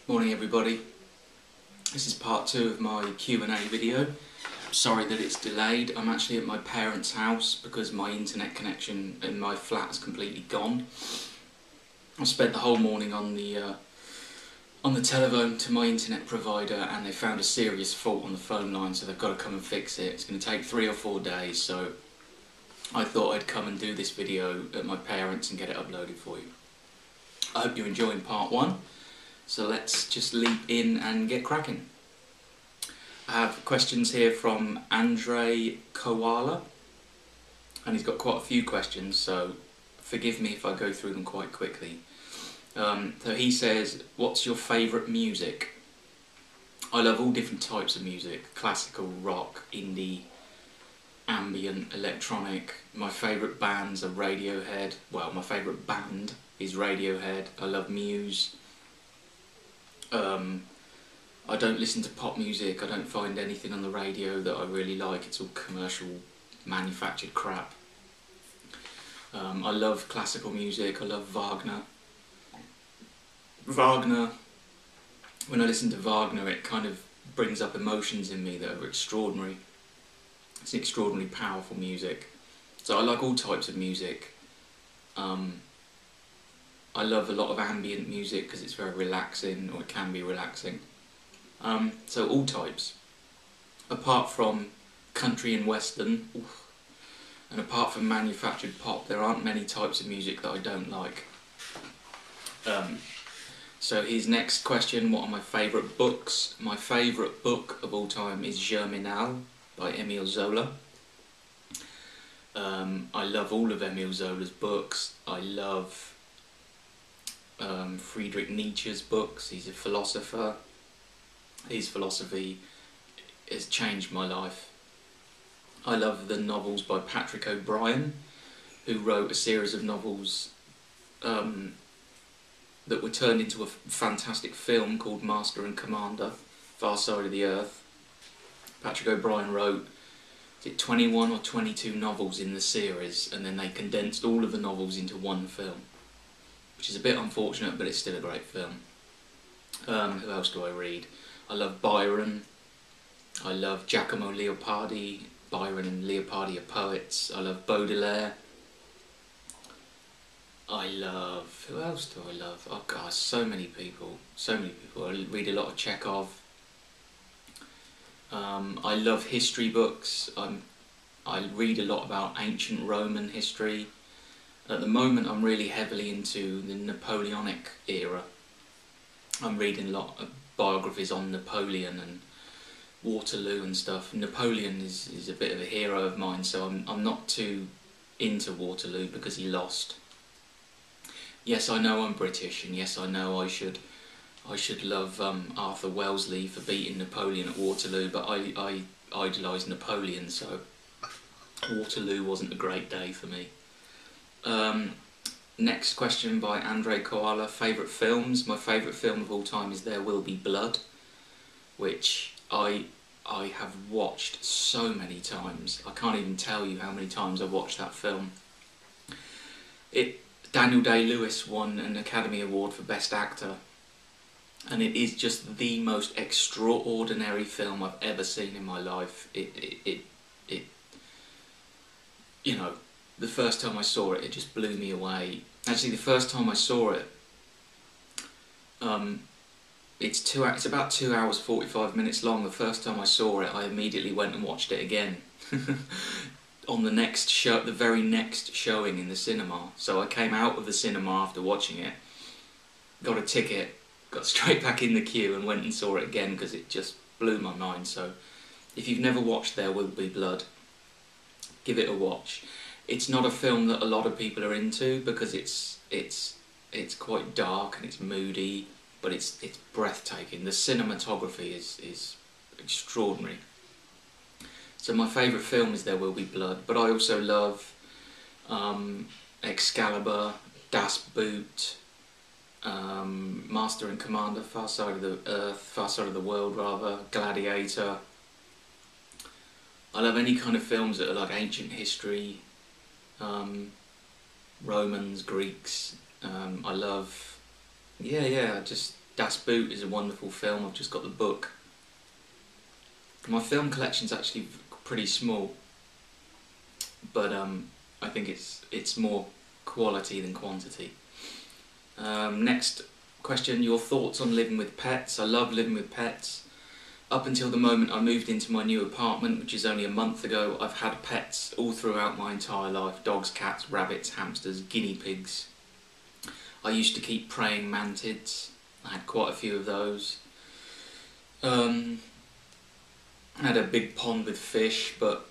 Morning everybody. This is part 2 of my Q&A video. Sorry that it's delayed. I'm actually at my parents' house because my internet connection in my flat is completely gone. I spent the whole morning on the telephone to my internet provider and they found a serious fault on the phone line, so they've got to come and fix it. It's going to take 3 or 4 days, so I thought I'd come and do this video at my parents' and get it uploaded for you. I hope you're enjoying part 1. So let's just leap in and get cracking. I have questions here from Andre Koala, and he's got quite a few questions, so forgive me if I go through them quite quickly. So he says, what's your favourite music? I love all different types of music: classical, rock, indie, ambient, electronic. My favourite bands are Radiohead. Well, my favourite band is Radiohead. I love Muse. I don't listen to pop music. I don't find anything on the radio that I really like. It's all commercial, manufactured crap. I love classical music. I love Wagner. When I listen to Wagner, it kind of brings up emotions in me that are extraordinary. It's extraordinarily powerful music. So I like all types of music. I love a lot of ambient music because it's very relaxing, or it can be relaxing. So all types. Apart from country and western, and apart from manufactured pop, there aren't many types of music that I don't like. So his next question, what are my favourite books? My favourite book of all time is Germinal by Emile Zola. I love all of Emile Zola's books. I love Friedrich Nietzsche's books. He's a philosopher. His philosophy has changed my life. I love the novels by Patrick O'Brian, who wrote a series of novels that were turned into a fantastic film called Master and Commander, Far Side of the Earth. Patrick O'Brian wrote, is it 21 or 22 novels in the series, and then they condensed all of the novels into one film, which is a bit unfortunate, but it's still a great film. Who else do I read? I love Byron. I love Giacomo Leopardi. Byron and Leopardi are poets. I love Baudelaire. I love... who else do I love? Oh God, so many people. So many people. I read a lot of Chekhov. I love history books. I read a lot about ancient Roman history. At the moment I'm really heavily into the Napoleonic era. I'm reading a lot of biographies on Napoleon and Waterloo and stuff. Napoleon is a bit of a hero of mine, so I'm not too into Waterloo because he lost. Yes, I know I'm British, and yes, I know I should love Arthur Wellesley for beating Napoleon at Waterloo, but I idolise Napoleon, so Waterloo wasn't a great day for me. Next question by Andre Koala. Favourite films? My favourite film of all time is There Will Be Blood, which I have watched so many times. I can't even tell you how many times I've watched that film. Daniel Day-Lewis won an Academy Award for Best Actor, and it is just the most extraordinary film I've ever seen in my life. You know, the first time I saw it, it just blew me away. Actually, the first time I saw it, it's about 2 hours 45 minutes long. The first time I saw it, I immediately went and watched it again on the next show, the very next showing in the cinema. So I came out of the cinema after watching it, got a ticket, got straight back in the queue, and went and saw it again because it just blew my mind. So, if you've never watched There Will Be Blood, give it a watch. It's not a film that a lot of people are into because it's quite dark and it's moody, but it's breathtaking. The cinematography is extraordinary. So my favourite film is There Will Be Blood, but I also love Excalibur, Das Boot, Master and Commander, Far Side of the World rather, Gladiator. I love any kind of films that are like ancient history, Romans, Greeks. I love, Das Boot is a wonderful film. I've just got the book. My film collection's actually pretty small, but I think it's more quality than quantity. Next question, your thoughts on living with pets. I love living with pets. Up until the moment I moved into my new apartment, which is only a month ago, I've had pets all throughout my entire life. Dogs, cats, rabbits, hamsters, guinea pigs. I used to keep praying mantids. I had quite a few of those. I had a big pond with fish, but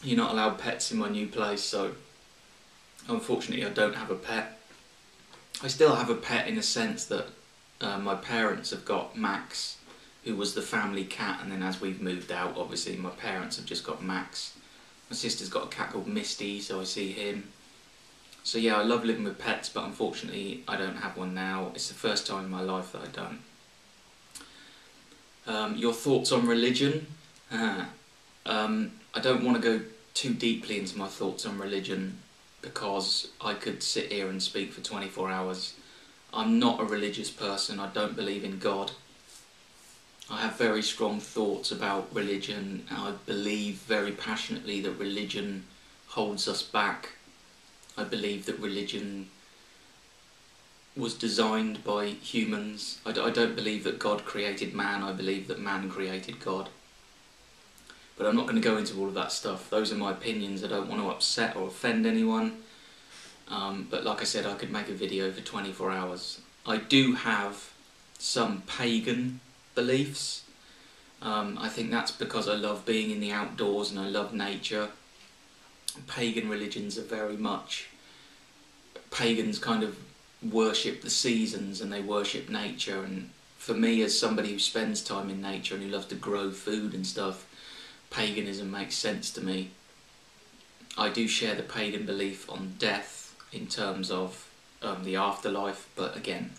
you're not allowed pets in my new place, so unfortunately I don't have a pet. I still have a pet in the sense that my parents have got Max, who was the family cat, and then as we've moved out, obviously my parents have just got Max. My sister's got a cat called Misty, so I see him. So yeah, I love living with pets, but unfortunately I don't have one now. It's the first time in my life that I don't. Your thoughts on religion? I don't want to go too deeply into my thoughts on religion because I could sit here and speak for 24 hours. I'm not a religious person. I don't believe in God. I have very strong thoughts about religion, and I believe very passionately that religion holds us back. I believe that religion was designed by humans. I don't believe that God created man. I believe that man created God. But I'm not going to go into all of that stuff. Those are my opinions. I don't want to upset or offend anyone. But like I said, I could make a video for 24 hours. I do have some pagan beliefs. I think that's because I love being in the outdoors and I love nature. Pagan religions are very much... Pagans kind of worship the seasons and they worship nature, and for me, as somebody who spends time in nature and who loves to grow food and stuff, paganism makes sense to me. I do share the pagan belief on death in terms of the afterlife, but again,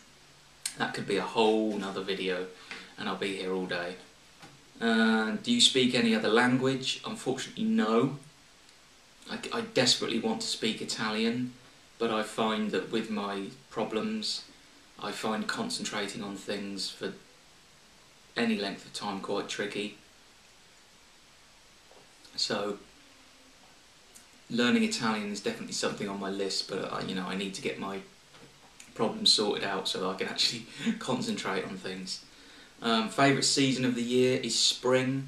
that could be a whole nother video and I'll be here all day. Do you speak any other language? Unfortunately, no. I desperately want to speak Italian, but I find that with my problems, I find concentrating on things for any length of time quite tricky. So, learning Italian is definitely something on my list, but I need to get my problems sorted out so that I can actually concentrate on things. Favourite season of the year is spring.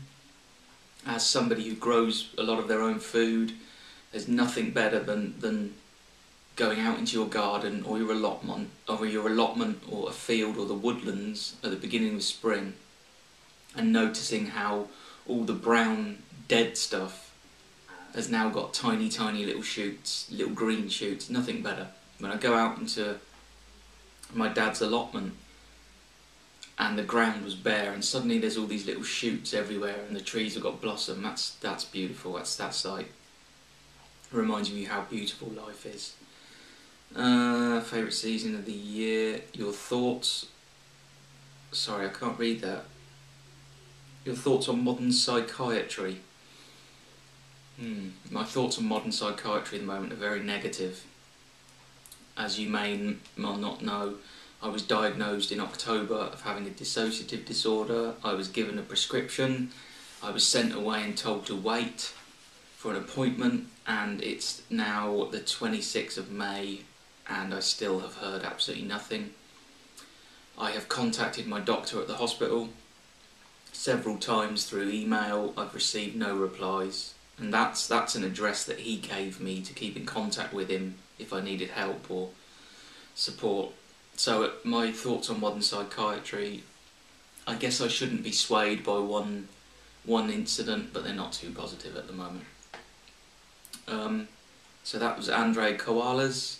As somebody who grows a lot of their own food, there's nothing better than going out into your garden or your allotment or a field or the woodlands at the beginning of spring and noticing how all the brown dead stuff has now got tiny little shoots, little green shoots. Nothing better. When I go out into my dad's allotment and the ground was bare and suddenly there's all these little shoots everywhere and the trees have got blossom, that's beautiful. That's like, reminds me how beautiful life is. Favourite season of the year, your thoughts, sorry I can't read that, your thoughts on modern psychiatry. My thoughts on modern psychiatry at the moment are very negative. As you may not know, I was diagnosed in October of having a dissociative disorder. I was given a prescription, I was sent away and told to wait for an appointment, and it's now the 26th of May and I still have heard absolutely nothing. I have contacted my doctor at the hospital several times through email. I've received no replies, and that's an address that he gave me to keep in contact with him if I needed help or support. So my thoughts on modern psychiatry, I guess I shouldn't be swayed by one incident, but they're not too positive at the moment. So that was Andre Koala's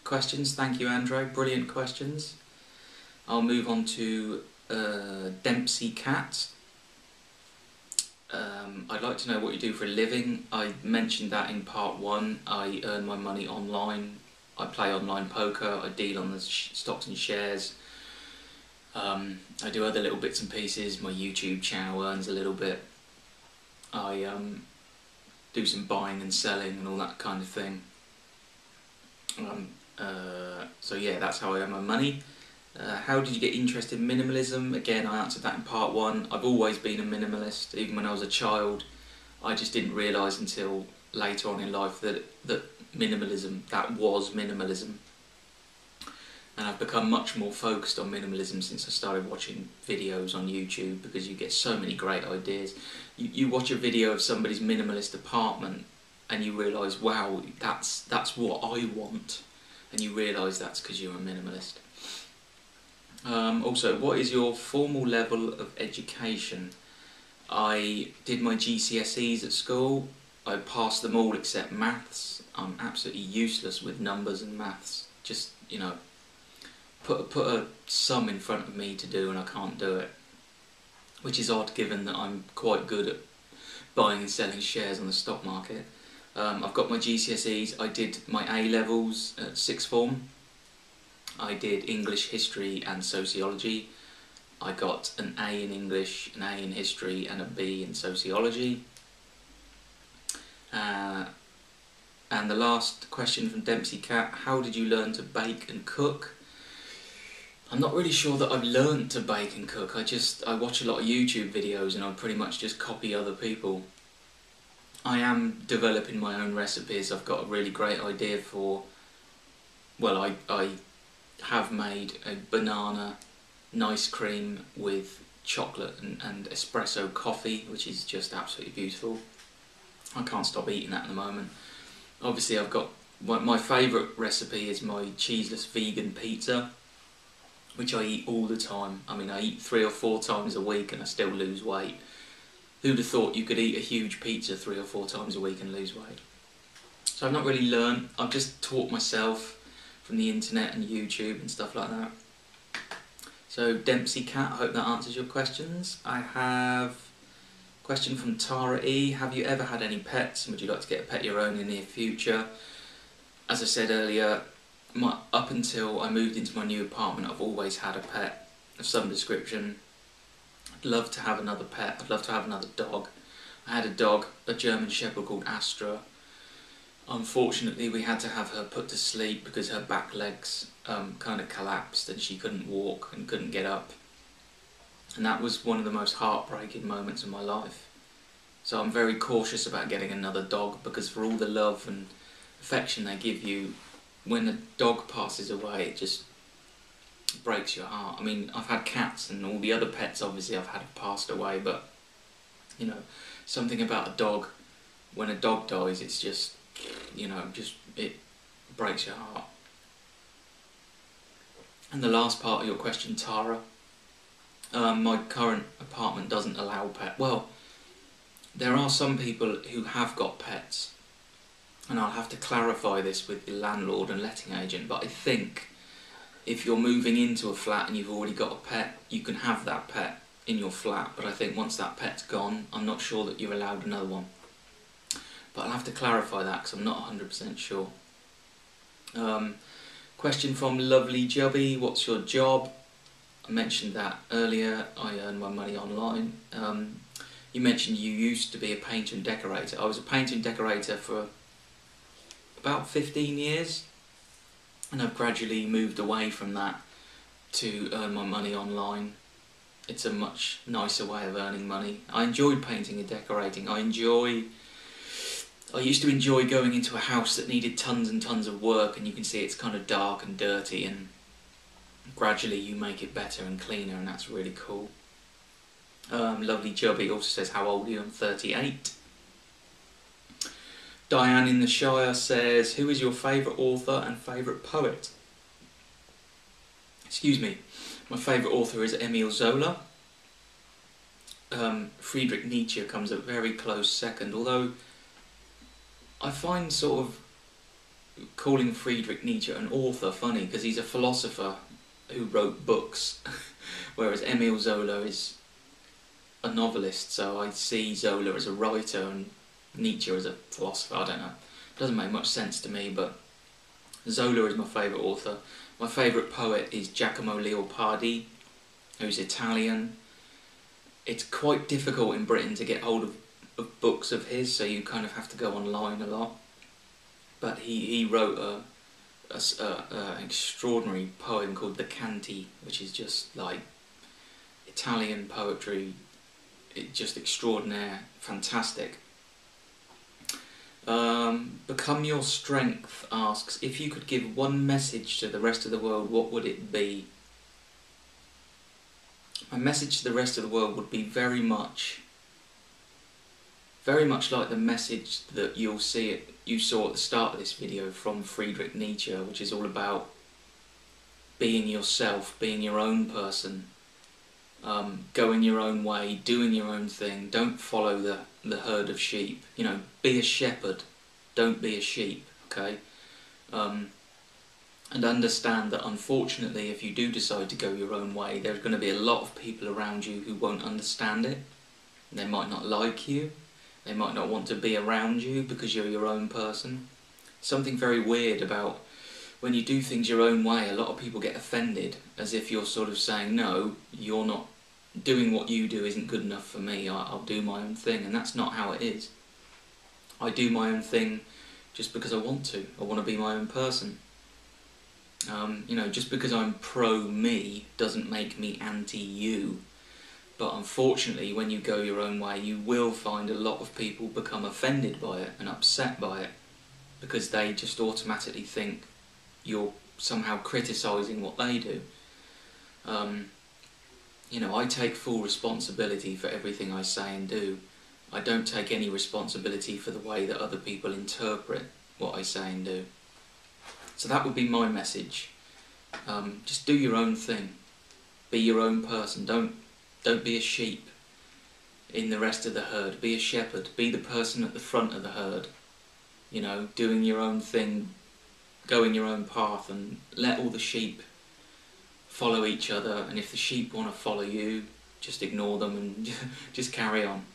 questions. Thank you, Andre. Brilliant questions. I'll move on to Dempsey Cat. I'd like to know what you do for a living. I mentioned that in part 1. I earn my money online. I play online poker. I deal on the stocks and shares. I do other little bits and pieces. My YouTube channel earns a little bit. I do some buying and selling and all that kind of thing. So yeah, that's how I earn my money. How did you get interested in minimalism? Again, I answered that in part 1. I've always been a minimalist, even when I was a child. I just didn't realise until later on in life that minimalism, that was minimalism. And I've become much more focused on minimalism since I started watching videos on YouTube, because you get so many great ideas. You watch a video of somebody's minimalist apartment and you realise, wow, that's what I want. And you realise that's because you're a minimalist. Also, what is your formal level of education? I did my GCSEs at school. I passed them all except maths. I'm absolutely useless with numbers and maths. Just, you know, put a sum in front of me to do and I can't do it. Which is odd, given that I'm quite good at buying and selling shares on the stock market. I've got my GCSEs. I did my A-levels at sixth form. I did English, History and Sociology. I got an A in English, an A in History and a B in Sociology. And the last question from Dempsey Cat, how did you learn to bake and cook? I'm not really sure that I've learned to bake and cook. I watch a lot of YouTube videos and I pretty much just copy other people. I am developing my own recipes. I've got a really great idea for, well, I have made a banana nice cream with chocolate and espresso coffee, which is just absolutely beautiful. I can't stop eating that at the moment. Obviously I've got, my favourite recipe is my cheeseless vegan pizza, which I eat all the time. I mean, I eat 3 or 4 times a week and I still lose weight. Who'd have thought you could eat a huge pizza 3 or 4 times a week and lose weight? So I've not really learned, I've just taught myself from the internet and YouTube and stuff like that. So Dempsey Cat, I hope that answers your questions. I have a question from Tara E. Have you ever had any pets, and would you like to get a pet of your own in the near future? As I said earlier, up until I moved into my new apartment, I've always had a pet of some description. I'd love to have another pet. I'd love to have another dog. I had a dog, a German Shepherd called Astra. Unfortunately, we had to have her put to sleep because her back legs kind of collapsed and she couldn't walk and couldn't get up. And that was one of the most heartbreaking moments of my life. So I'm very cautious about getting another dog, because for all the love and affection they give you, when a dog passes away, it just breaks your heart. I mean, I've had cats and all the other pets obviously I've had have passed away, but you know, something about a dog, when a dog dies, it's just, you know, it breaks your heart. And the last part of your question, Tara, my current apartment doesn't allow pets. Well, there are some people who have got pets, and I'll have to clarify this with the landlord and letting agent, but I think if you're moving into a flat and you've already got a pet, you can have that pet in your flat, but I think once that pet's gone, I'm not sure that you're allowed another one. But I'll have to clarify that because I'm not 100% sure. Question from Lovely Jubby, what's your job? I mentioned that earlier, I earn my money online. You mentioned you used to be a painter and decorator. I was a painter and decorator for about 15 years, and I've gradually moved away from that to earn my money online. It's a much nicer way of earning money. I enjoyed painting and decorating. I used to enjoy going into a house that needed tons and tons of work, and you can see it's kind of dark and dirty, and gradually you make it better and cleaner, and that's really cool. Lovely Jubby also says, how old are you? I'm 38. Diane in the Shire says, who is your favourite author and favourite poet? Excuse me. My favourite author is Emil Zola. Friedrich Nietzsche comes a very close second, although I find sort of calling Friedrich Nietzsche an author funny, because he's a philosopher who wrote books, whereas Emil Zola is a novelist, so I see Zola as a writer and Nietzsche as a philosopher. I don't know. It doesn't make much sense to me, but Zola is my favourite author. My favourite poet is Giacomo Leopardi, who's Italian. It's quite difficult in Britain to get hold of books of his, so you kind of have to go online a lot. But he wrote an extraordinary poem called The Canti, which is just like Italian poetry, just extraordinaire, fantastic. Become Your Strength asks, if you could give one message to the rest of the world, what would it be? My message to the rest of the world would be very much like the message that you saw at the start of this video from Friedrich Nietzsche, which is all about being yourself, being your own person, going your own way, doing your own thing. Don't follow the herd of sheep. You know, be a shepherd, don't be a sheep, okay? And understand that unfortunately, if you do decide to go your own way, there's going to be a lot of people around you who won't understand it. They might not like you. They might not want to be around you because you're your own person. Something very weird about when you do things your own way, a lot of people get offended, as if you're sort of saying, no, you're not doing what you do isn't good enough for me, I'll do my own thing, and that's not how it is. I do my own thing just because I want to. I want to be my own person. You know, just because I'm pro-me doesn't make me anti-you. But unfortunately, when you go your own way, you will find a lot of people become offended by it and upset by it, because they just automatically think you're somehow criticising what they do. You know, I take full responsibility for everything I say and do. I don't take any responsibility for the way that other people interpret what I say and do. So that would be my message. Just do your own thing. Be your own person. Don't be a sheep in the rest of the herd. Be a shepherd. Be the person at the front of the herd. You know, doing your own thing, going your own path, and let all the sheep follow each other. And if the sheep want to follow you, just ignore them and just carry on.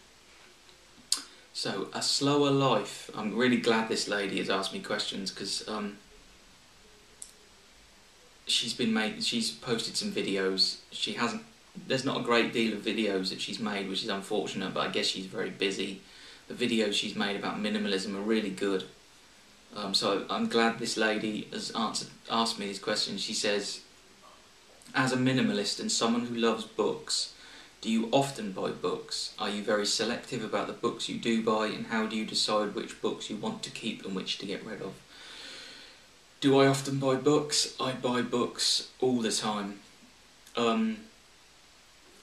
So, a slower life. I'm really glad this lady has asked me questions, because she's posted some videos. There's not a great deal of videos that she's made, which is unfortunate, but I guess she's very busy. The videos she's made about minimalism are really good. So I'm glad this lady has asked me these questions. She says, as a minimalist and someone who loves books, do you often buy books? Are you very selective about the books you do buy, and how do you decide which books you want to keep and which to get rid of? Do I often buy books? I buy books all the time.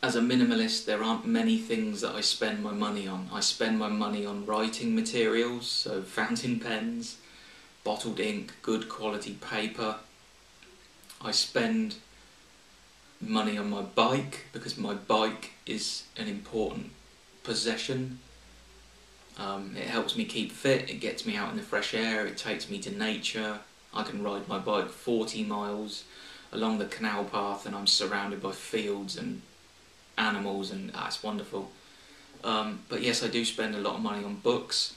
As a minimalist, there aren't many things that I spend my money on. I spend my money on writing materials, so fountain pens, bottled ink, good quality paper. I spend money on my bike, because my bike is an important possession. It helps me keep fit, it gets me out in the fresh air, it takes me to nature. I can ride my bike 40 miles along the canal path and I'm surrounded by fields and animals, and it's wonderful. But yes, I do spend a lot of money on books.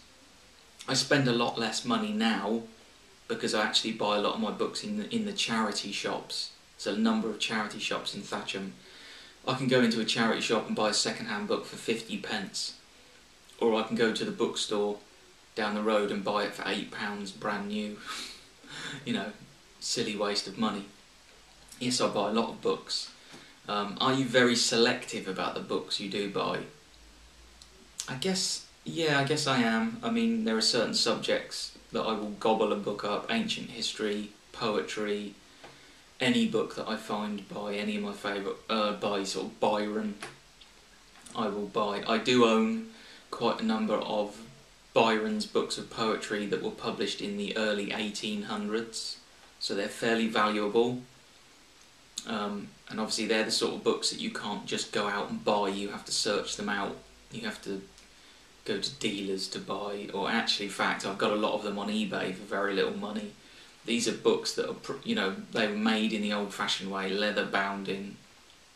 I spend a lot less money now because I actually buy a lot of my books in the charity shops. There's a number of charity shops in Thatcham. I can go into a charity shop and buy a second-hand book for 50p, or I can go to the bookstore down the road and buy it for £8 brand new. You know, silly waste of money. Yes, I buy a lot of books. Are you very selective about the books you do buy? I guess I am. I mean, there are certain subjects that I will gobble a book up. Ancient history, poetry, any book that I find by any of my favourite, by sort of Byron, I will buy. I do own quite a number of Byron's books of poetry that were published in the early 1800s, so they're fairly valuable. And obviously they're the sort of books that you can't just go out and buy, you have to search them out, you have to go to dealers to buy, or actually in fact I've got a lot of them on eBay for very little money. These are books that are, you know, they were made in the old-fashioned way, leather bounding,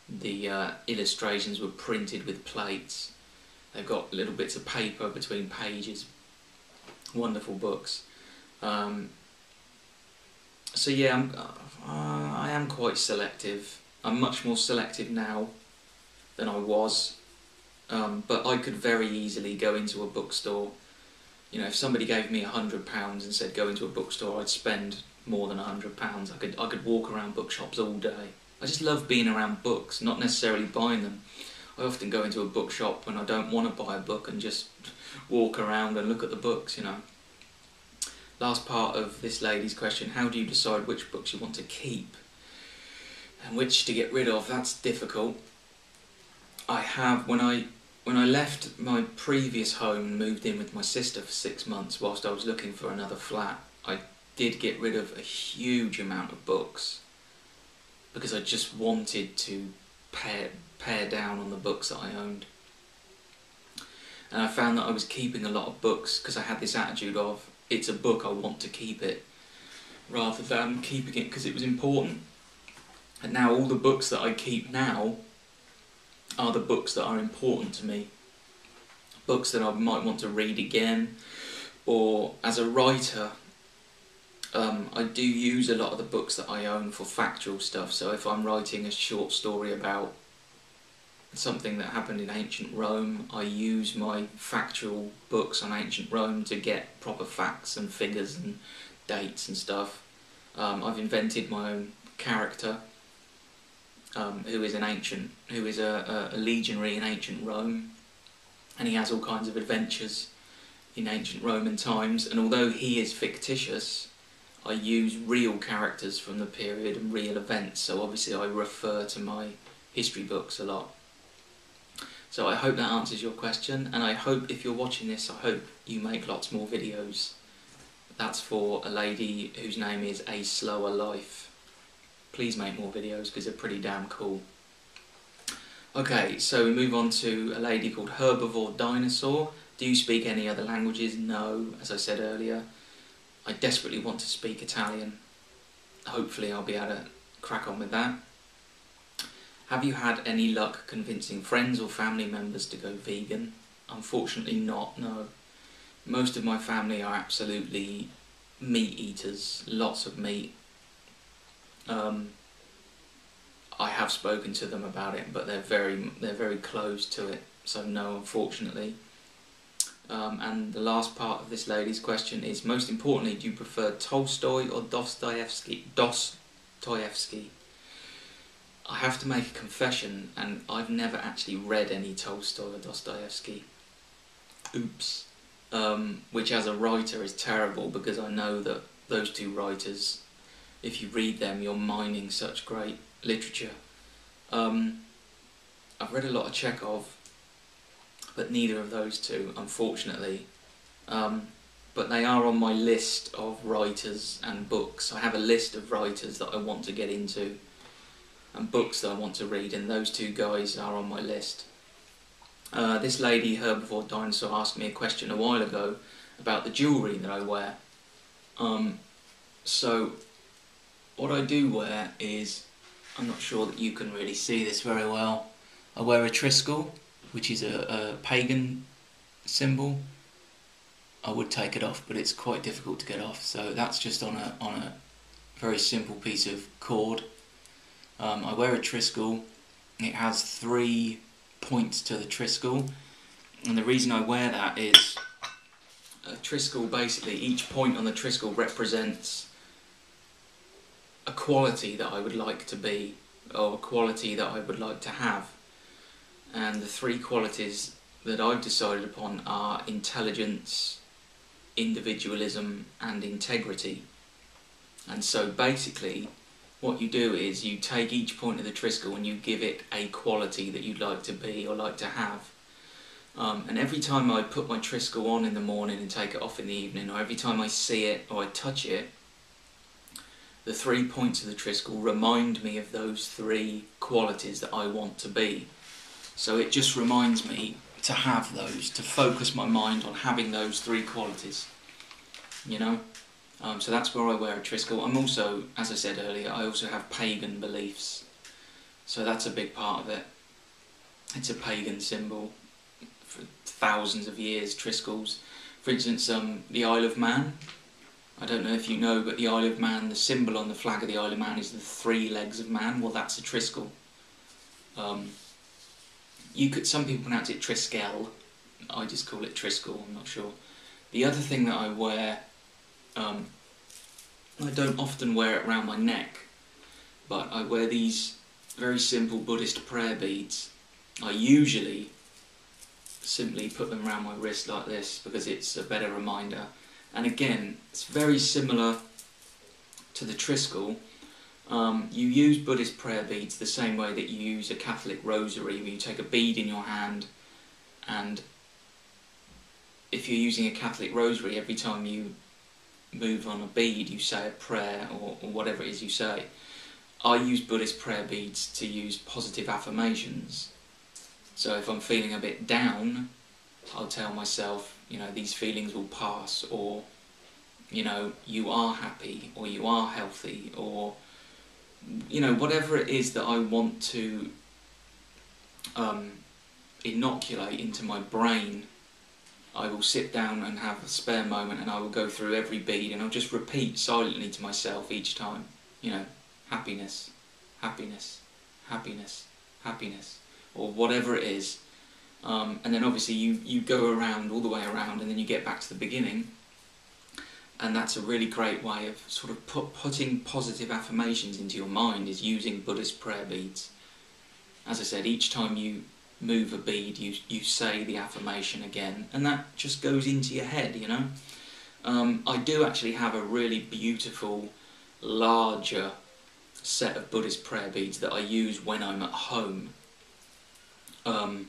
the illustrations were printed with plates, they've got little bits of paper between pages, wonderful books. So yeah, I am quite selective. I'm much more selective now than I was, but I could very easily go into a bookstore. You know, if somebody gave me £100 and said go into a bookstore, I'd spend more than £100. I could walk around bookshops all day. I just love being around books, not necessarily buying them. I often go into a bookshop when I don't want to buy a book and just walk around and look at the books, you know. Last part of this lady's question, how do you decide which books you want to keep and which to get rid of? That's difficult. I have, when I left my previous home and moved in with my sister for 6 months whilst I was looking for another flat, I did get rid of a huge amount of books because I just wanted to pare down on the books that I owned. And I found that I was keeping a lot of books because I had this attitude of, it's a book, I want to keep it, rather than keeping it because it was important. And now all the books that I keep now are the books that are important to me. Books that I might want to read again, or as a writer, I do use a lot of the books that I own for factual stuff. So if I'm writing a short story about something that happened in ancient Rome, I use my factual books on ancient Rome to get proper facts and figures and dates and stuff. I've invented my own character, who is a legionary in ancient Rome, and he has all kinds of adventures in ancient Roman times, and although he is fictitious, I use real characters from the period and real events, so obviously I refer to my history books a lot. So I hope that answers your question, and I hope if you're watching this, I hope you make lots more videos. That's for a lady whose name is A Slower Life. Please make more videos because they're pretty damn cool. Okay, so we move on to a lady called Herbivore Dinosaur. Do you speak any other languages? No, as I said earlier. I desperately want to speak Italian. Hopefully I'll be able to crack on with that. Have you had any luck convincing friends or family members to go vegan? Unfortunately not, no. Most of my family are absolutely meat eaters, lots of meat. I have spoken to them about it, but they're very closed to it, so no, unfortunately. And the last part of this lady's question is, most importantly, do you prefer Tolstoy or Dostoevsky? Dostoevsky. I have to make a confession, and I've never actually read any Tolstoy or Dostoevsky. Oops. Which as a writer is terrible, because I know that those two writers, if you read them, you're mining such great literature. I've read a lot of Chekhov, but neither of those two, unfortunately. But they are on my list of writers and books. I have a list of writers that I want to get into and books that I want to read, and those two guys are on my list. This lady, Herbivore Dinosaur, asked me a question a while ago about the jewellery that I wear. So what I do wear is, I'm not sure that you can really see this very well, I wear a Triskele, which is a pagan symbol. I would take it off, but it's quite difficult to get off, so that's just on a very simple piece of cord. I wear a Triskele. It has 3 points to the Triskele, and the reason I wear that is a Triskele, basically each point on the Triskele represents a quality that I would like to be, or a quality that I would like to have. And the 3 qualities that I've decided upon are intelligence, individualism and integrity. And so basically what you do is you take each point of the Triskele and you give it a quality that you'd like to be or like to have. And every time I put my Triskele on in the morning and take it off in the evening, or every time I see it or I touch it, the 3 points of the Triskele remind me of those 3 qualities that I want to be. So it just reminds me to have those, to focus my mind on having those 3 qualities, you know? So that's where I wear a Triskele. I'm also, as I said earlier, I also have pagan beliefs. So that's a big part of it. It's a pagan symbol for thousands of years, Triskeles. For instance, the Isle of Man. I don't know if you know, but the Isle of Man, the symbol on the flag of the Isle of Man is the 3 legs of man. Well, that's a Triskele. Some people pronounce it Triskele. I just call it Triskele, I'm not sure. The other thing that I wear I don't often wear it around my neck, but I wear these very simple Buddhist prayer beads. I usually simply put them around my wrist like this because it's a better reminder. And again, it's very similar to the Triskele. You use Buddhist prayer beads the same way that you use a Catholic rosary, where you take a bead in your hand, and if you're using a Catholic rosary, every time you move on a bead you say a prayer or whatever it is you say. I use Buddhist prayer beads to use positive affirmations. So if I'm feeling a bit down, I'll tell myself, these feelings will pass, or, you are happy, or you are healthy, or, whatever it is that I want to inoculate into my brain. I will sit down and have a spare moment and I will go through every bead and I'll just repeat silently to myself each time, happiness, happiness, happiness, happiness, or whatever it is. And then obviously you go around, all the way around, and then you get back to the beginning. And that's a really great way of sort of putting positive affirmations into your mind, is using Buddhist prayer beads. As I said, each time you move a bead, you say the affirmation again, and that just goes into your head, I do actually have a really beautiful, larger set of Buddhist prayer beads that I use when I'm at home. And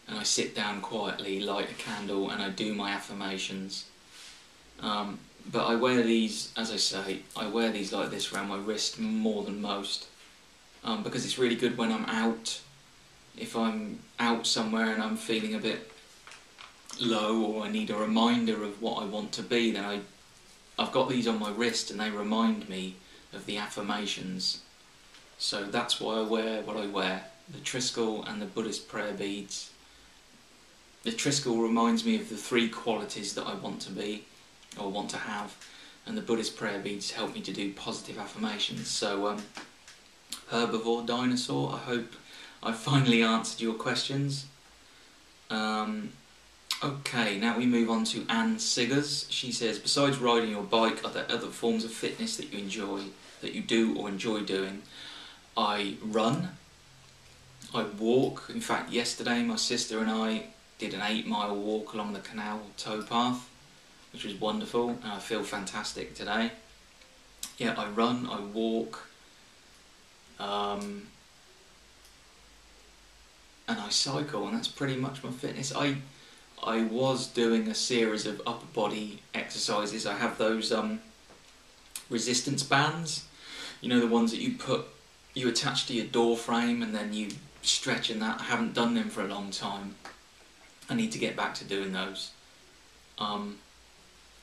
I sit down quietly, light a candle, and I do my affirmations. But I wear these, as I say, I wear these like this around my wrist more than most, because it's really good when I'm out. If I'm out somewhere and I'm feeling a bit low, or I need a reminder of what I want to be, then I've got these on my wrist and they remind me of the affirmations. So that's why I wear what I wear, the Triskele and the Buddhist prayer beads. The Triskele reminds me of the 3 qualities that I want to be, or want to have, and the Buddhist prayer beads help me to do positive affirmations. So Herbivore, Dinosaur, I hope I've finally answered your questions. Okay, now we move on to Anne Siggers. She says, besides riding your bike, are there other forms of fitness that you do or enjoy doing? I run, I walk. In fact, yesterday my sister and I did an 8-mile walk along the canal towpath, which was wonderful, and I feel fantastic today. Yeah, I run, I walk, and I cycle, and that's pretty much my fitness. I was doing a series of upper body exercises. I have those resistance bands, the ones that you attach to your door frame and then you stretch and that. I haven't done them for a long time. I need to get back to doing those.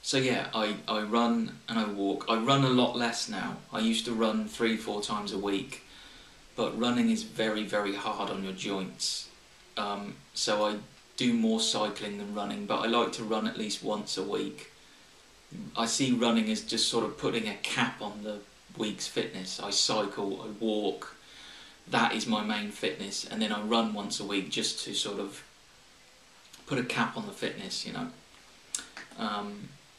So yeah, I run and I walk. I run a lot less now. I used to run 3-4 times a week, but running is very, very hard on your joints. So I do more cycling than running, but I like to run at least once a week. I see running as just sort of putting a cap on the week's fitness. I cycle, I walk, that is my main fitness, and then I run once a week just to sort of put a cap on the fitness,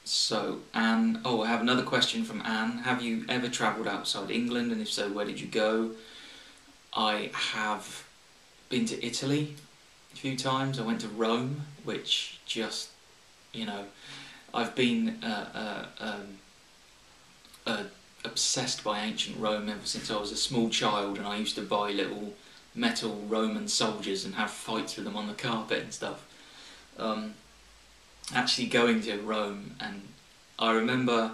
So Anne, I have another question from Anne. Have you ever travelled outside England, and if so, where did you go? I have been to Italy a few times. I went to Rome, which just, I've been obsessed by ancient Rome ever since I was a small child, and I used to buy little metal Roman soldiers and have fights with them on the carpet and stuff. Actually going to Rome, and I remember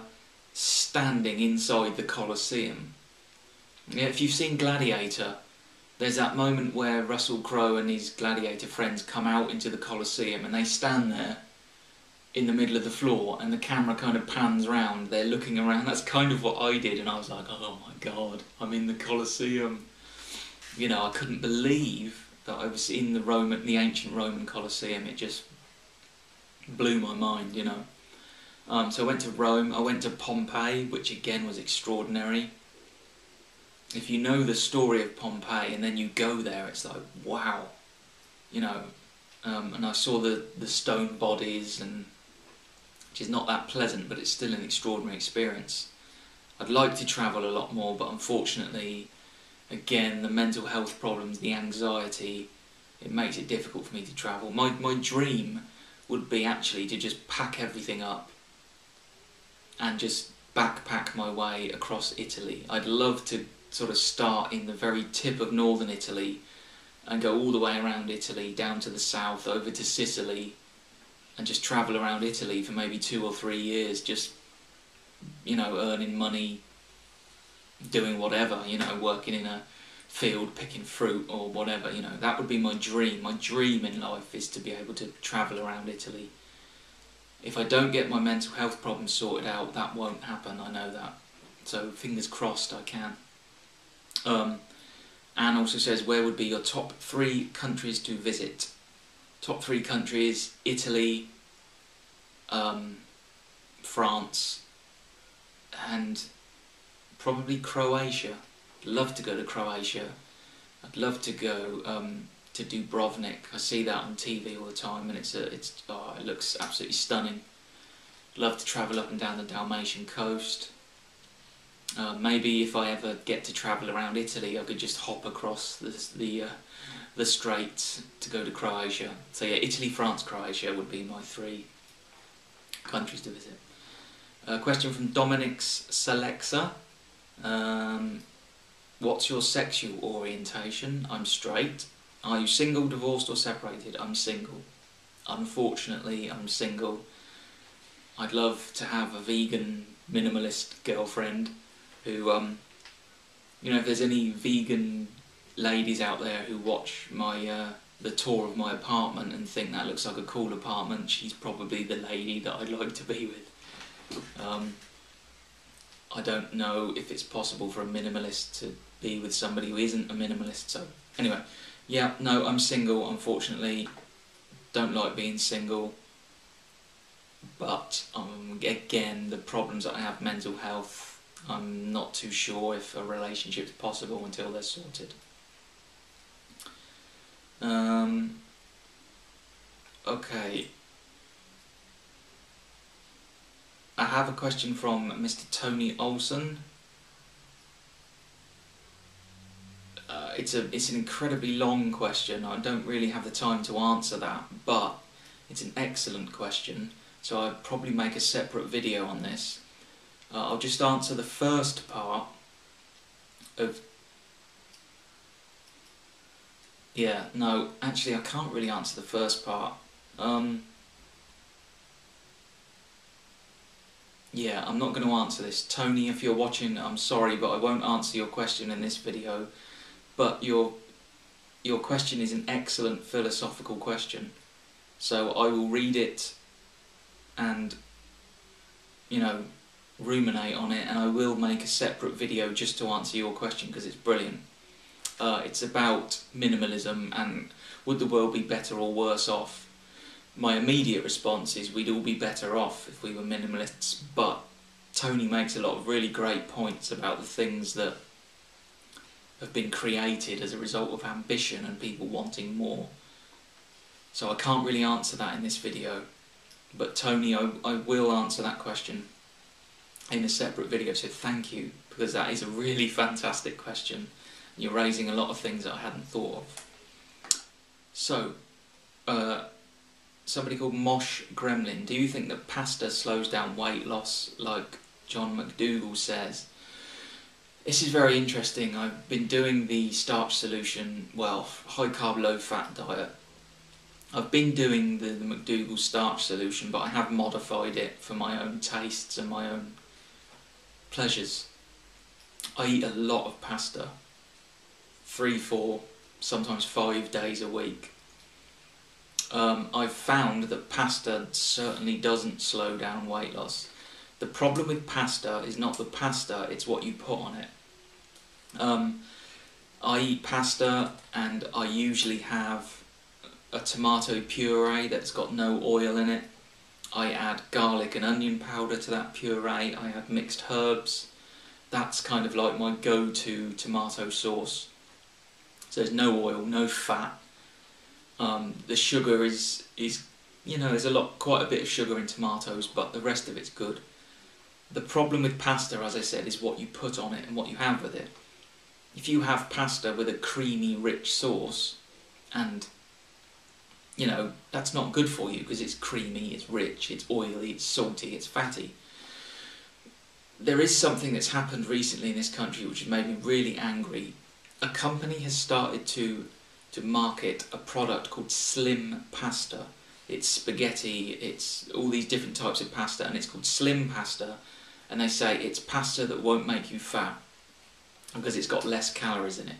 standing inside the Colosseum. If you've seen Gladiator, there's that moment where Russell Crowe and his gladiator friends come out into the Colosseum and they stand there in the middle of the floor and the camera kind of pans round, they're looking around. That's kind of what I did, and I was like, oh my god, I'm in the Colosseum. I couldn't believe that I was in the ancient Roman Colosseum. It just blew my mind, So I went to Rome, I went to Pompeii, which again was extraordinary. If you know the story of Pompeii and then you go there, it's like, wow, and I saw the stone bodies, and which is not that pleasant, but it's still an extraordinary experience. I'd like to travel a lot more, but unfortunately, again, the mental health problems, the anxiety, it makes it difficult for me to travel. My dream would be actually to just pack everything up and just backpack my way across Italy. I'd love to sort of start in the very tip of northern Italy and go all the way around Italy, down to the south, over to Sicily, and just travel around Italy for maybe 2 or 3 years, just, you know, earning money, doing whatever, you know, working in a field, picking fruit or whatever, you know. That would be my dream. My dream in life is to be able to travel around Italy. If I don't get my mental health problems sorted out, that won't happen, I know that. So fingers crossed I can. Anne also says, where would be your top 3 countries to visit? Top 3 countries: Italy, France, and probably Croatia. Love to go to Croatia. I'd love to go to Dubrovnik. I see that on TV all the time, and it looks absolutely stunning. Love to travel up and down the Dalmatian coast. Maybe if I ever get to travel around Italy, I could just hop across the straits to go to Croatia. So yeah, Italy, France, Croatia would be my 3 countries to visit. A question from Dominic's Selexa. What's your sexual orientation? I'm straight. Are you single, divorced or separated? I'm single. Unfortunately, I'm single. I'd love to have a vegan minimalist girlfriend who, you know, if there's any vegan ladies out there who watch my the tour of my apartment and think that looks like a cool apartment, she's probably the lady that I'd like to be with. I don't know if it's possible for a minimalist to be with somebody who isn't a minimalist, so anyway, yeah, no, I'm single, unfortunately. Don't like being single, but again, the problems that I have, mental health, I'm not too sure if a relationship's possible until they're sorted. Okay. I have a question from Mr. Tony Olson. It's an incredibly long question. I don't really have the time to answer that, but it's an excellent question, so I'll probably make a separate video on this. I'll just answer the first part of... Yeah, no, actually I can't really answer the first part. Yeah, I'm not going to answer this. Tony, if you're watching, I'm sorry, but I won't answer your question in this video. But your question is an excellent philosophical question. So I will read it and, you know, ruminate on it, and I will make a separate video just to answer your question because it's brilliant. It's about minimalism and would the world be better or worse off? My immediate response is we'd all be better off if we were minimalists, but Tony makes a lot of really great points about the things that have been created as a result of ambition and people wanting more. So I can't really answer that in this video, but Tony, I will answer that question in a separate video, so thank you, because that is a really fantastic question. You're raising a lot of things that I hadn't thought of. So, somebody called Mosh Gremlin, do you think that pasta slows down weight loss like John McDougall says? This is very interesting. I've been doing the starch solution, well, high carb, low fat diet. I've been doing the McDougall starch solution, but I have modified it for my own tastes and my own pleasures. I eat a lot of pasta, 3, 4, sometimes 5 days a week. I've found that pasta certainly doesn't slow down weight loss. The problem with pasta is not the pasta, it's what you put on it. I eat pasta and I usually have a tomato puree that's got no oil in it. I add garlic and onion powder to that puree, I add mixed herbs. That's kind of like my go-to tomato sauce. So there's no oil, no fat. The sugar is you know, there's quite a bit of sugar in tomatoes, but the rest of it's good. The problem with pasta, as I said, is what you put on it and what you have with it. If you have pasta with a creamy, rich sauce, and, you know, that's not good for you because it's creamy, it's rich, it's oily, it's salty, it's fatty. There is something that's happened recently in this country which has made me really angry. A company has started to market a product called slim pasta. It's spaghetti, it's all these different types of pasta, and it's called slim pasta, and they say it's pasta that won't make you fat because it's got less calories in it.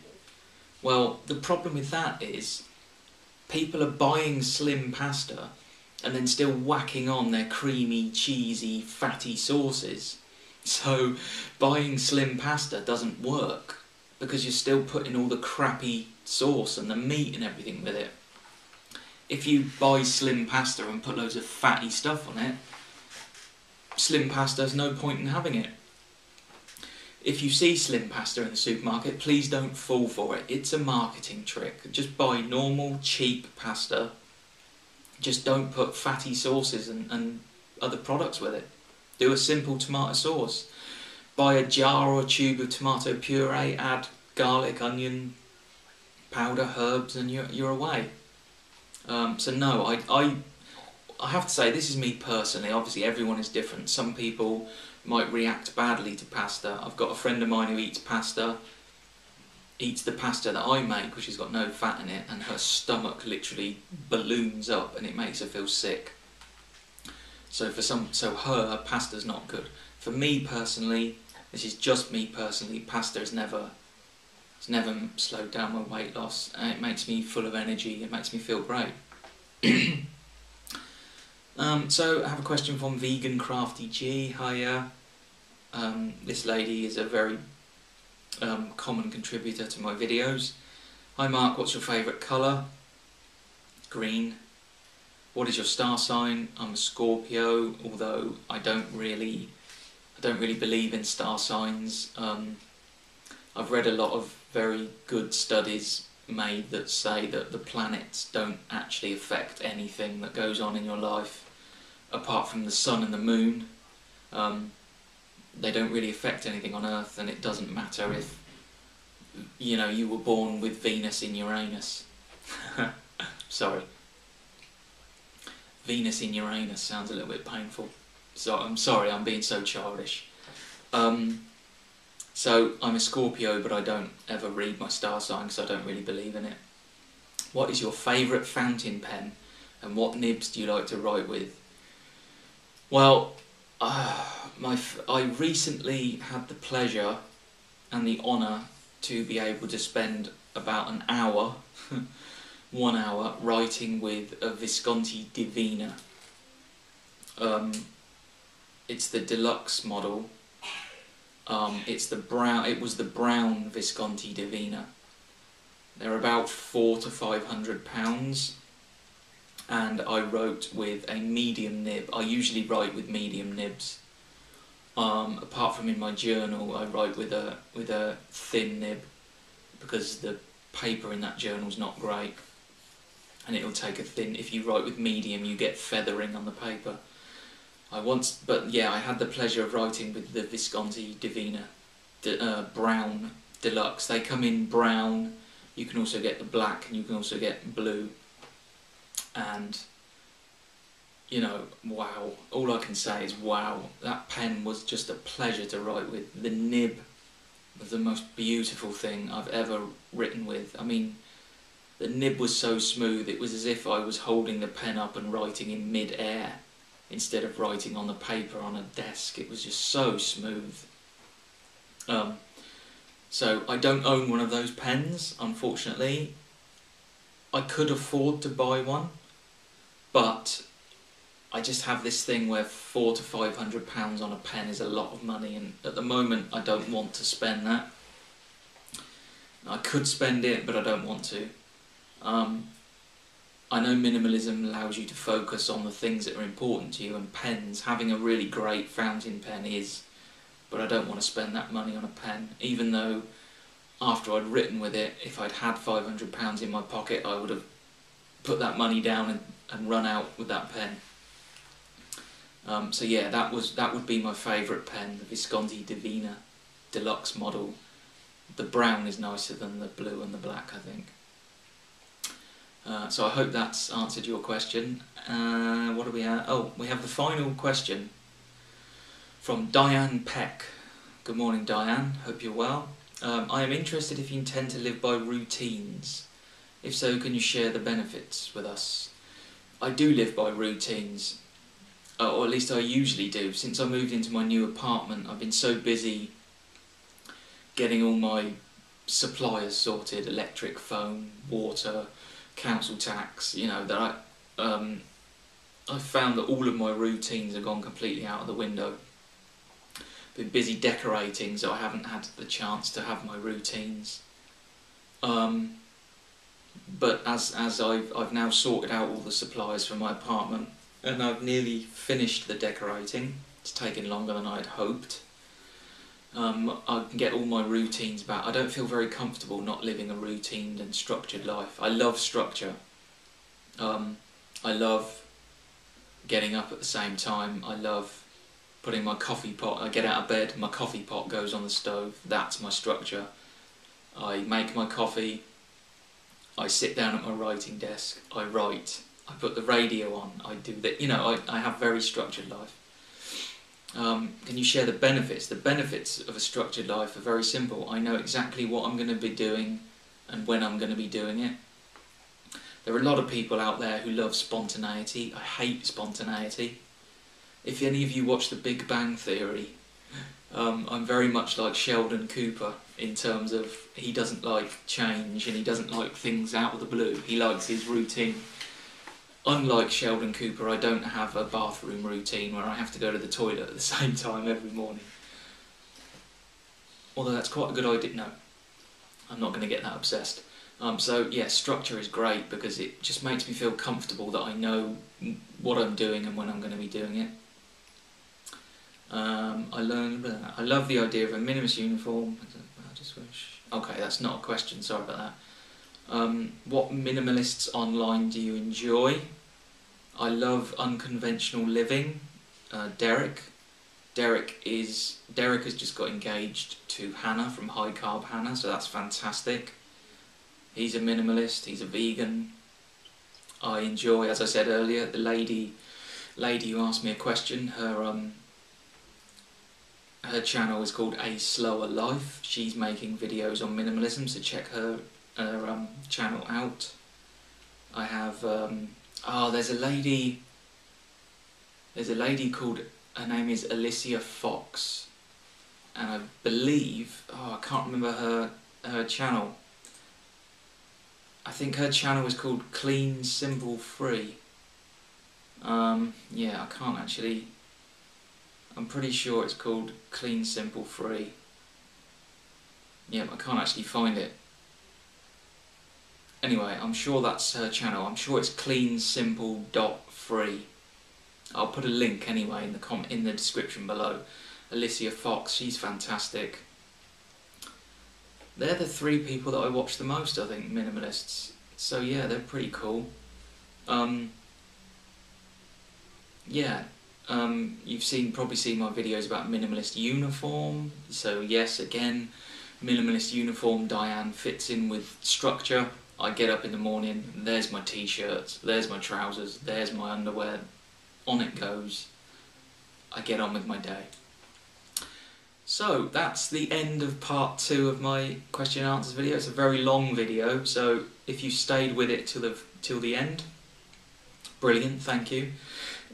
Well, the problem with that is people are buying slim pasta and then still whacking on their creamy, cheesy, fatty sauces. So buying slim pasta doesn't work because you're still putting all the crappy sauce and the meat and everything with it. If you buy slim pasta and put loads of fatty stuff on it, slim pasta has no point in having it. If you see slim pasta in the supermarket, please don't fall for it. It's a marketing trick. Just buy normal, cheap pasta. Just don't put fatty sauces and other products with it. Do a simple tomato sauce. Buy a jar or a tube of tomato puree, add garlic, onion, powder, herbs, and you're away. So no, I have to say, this is me personally. Obviously everyone is different. Some people might react badly to pasta. I've got a friend of mine who eats the pasta that I make, which has got no fat in it, and her stomach literally balloons up and it makes her feel sick. So her pasta's not good. For me personally, this is just me personally, pasta has never slowed down my weight loss, and it makes me full of energy, it makes me feel great. So I have a question from Vegan Crafty G. Hiya. This lady is a very common contributor to my videos. Hi Mark, what's your favourite colour? Green. What is your star sign? I'm a Scorpio, although I don't really believe in star signs. I've read a lot of very good studies made that say that the planets don't actually affect anything that goes on in your life apart from the sun and the moon. They don't really affect anything on Earth, and it doesn't matter if, you know, you were born with Venus in Uranus. Sorry. Venus in Uranus sounds a little bit painful. So I'm sorry, I'm being so childish. So I'm a Scorpio, but I don't ever read my star sign because I don't really believe in it. What is your favourite fountain pen, and what nibs do you like to write with? Well, I recently had the pleasure and the honour to be able to spend about an hour, 1 hour, writing with a Visconti Divina. It's the deluxe model. It was the brown Visconti Divina. They're about £400 to £500, and I wrote with a medium nib. I usually write with medium nibs. Apart from in my journal, I write with a thin nib because the paper in that journal is not great, and it'll take a thin. If you write with medium, you get feathering on the paper. But yeah, I had the pleasure of writing with the Visconti Divina brown deluxe. They come in brown. You can also get the black, and you can also get blue. And you know, wow, all I can say is wow, that pen was just a pleasure to write with. The nib was the most beautiful thing I've ever written with. I mean, the nib was so smooth, it was as if I was holding the pen up and writing in mid-air instead of writing on the paper on a desk. It was just so smooth. So I don't own one of those pens, unfortunately. I could afford to buy one, but I just have this thing where £400 to £500 on a pen is a lot of money, and at the moment I don't want to spend that. I could spend it, but I don't want to. I know minimalism allows you to focus on the things that are important to you, and pens, having a really great fountain pen is, but I don't want to spend that money on a pen, even though after I'd written with it, if I'd had £500 in my pocket, I would have put that money down and run out with that pen. So yeah, that would be my favourite pen, the Visconti Divina Deluxe model. The brown is nicer than the blue and the black, I think. So I hope that's answered your question. What do we have? Oh, we have the final question from Diane Peck. Good morning, Diane. Hope you're well. I am interested if you intend to live by routines. If so, can you share the benefits with us? I do live by routines, or at least I usually do. Since I moved into my new apartment, I've been so busy getting all my suppliers sorted, electric, phone, water, council tax, you know, that I've found that all of my routines have gone completely out of the window. Been busy decorating, so I haven't had the chance to have my routines. But as I've now sorted out all the supplies for my apartment, and I've nearly finished the decorating. It's taken longer than I'd hoped. I can get all my routines back. I don't feel very comfortable not living a routine and structured life. I love structure. I love getting up at the same time. I love putting my coffee pot, I get out of bed, my coffee pot goes on the stove. That's my structure. I make my coffee, I sit down at my writing desk, I write, I put the radio on, I do that. You know, I have a very structured life. Can you share the benefits? The benefits of a structured life are very simple. I know exactly what I'm going to be doing and when I'm going to be doing it. There are a lot of people out there who love spontaneity. I hate spontaneity. If any of you watch The Big Bang Theory, I'm very much like Sheldon Cooper in terms of he doesn't like change and he doesn't like things out of the blue. He likes his routine. Unlike Sheldon Cooper, I don't have a bathroom routine where I have to go to the toilet at the same time every morning. Although that's quite a good idea. No, I'm not going to get that obsessed. So yeah, structure is great because it just makes me feel comfortable that I know what I'm doing and when I'm going to be doing it. I love the idea of a minimalist uniform. I just wish. Okay, that's not a question. Sorry about that. What minimalists online do you enjoy? I love unconventional living. Derek has just got engaged to Hannah from High Carb Hannah, so that's fantastic. He's a minimalist. He's a vegan. I enjoy, as I said earlier, the lady who asked me a question. Her channel is called A Slower Life. She's making videos on minimalism, so check her channel out. I have there's a lady called, her name is Alicia Fox, and I believe, I can't remember her channel. I think her channel is called Clean Simple Free. Yeah, I can't actually, I'm pretty sure it's called Clean Simple Free. Yeah, I can't actually find it. Anyway, I'm sure that's her channel. I'm sure it's cleansimple.free. I'll put a link anyway in the description below. Alicia Fox, she's fantastic. They're the three people that I watch the most, I think, minimalists. So yeah, they're pretty cool. Yeah, you've probably seen my videos about minimalist uniform. So yes, again, minimalist uniform, Diane, fits in with structure. I get up in the morning, there's my t-shirts, there's my trousers, there's my underwear, on it goes. I get on with my day. So that's the end of part 2 of my question and answers video. It's a very long video, so if you stayed with it till the end, brilliant, thank you.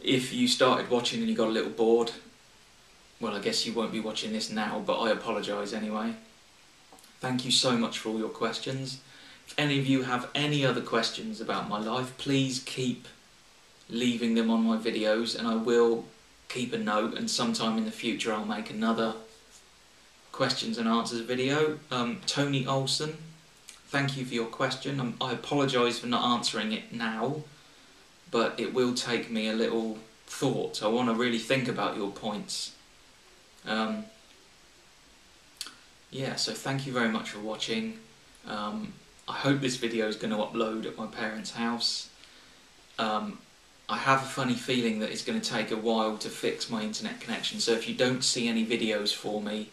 If you started watching and you got a little bored, well, I guess you won't be watching this now, but I apologise anyway. Thank you so much for all your questions. If any of you have any other questions about my life, please keep leaving them on my videos and I will keep a note, and sometime in the future I'll make another questions and answers video. Tony Olsen, thank you for your question. I apologise for not answering it now, but it will take me a little thought. I want to really think about your points. Yeah, so thank you very much for watching. I hope this video is going to upload at my parents' house. I have a funny feeling that it's going to take a while to fix my internet connection, so if you don't see any videos for me,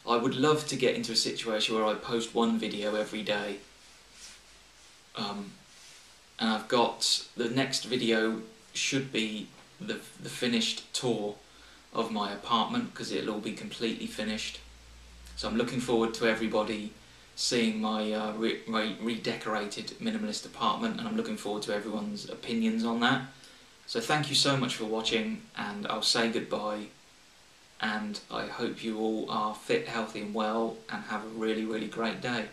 I would love to get into a situation where I post one video every day. And I've got, the next video should be the finished tour of my apartment, because it'll all be completely finished. So I'm looking forward to everybody seeing my redecorated minimalist apartment, and I'm looking forward to everyone's opinions on that. So thank you so much for watching, and I'll say goodbye, and I hope you all are fit, healthy and well, and have a really, really great day.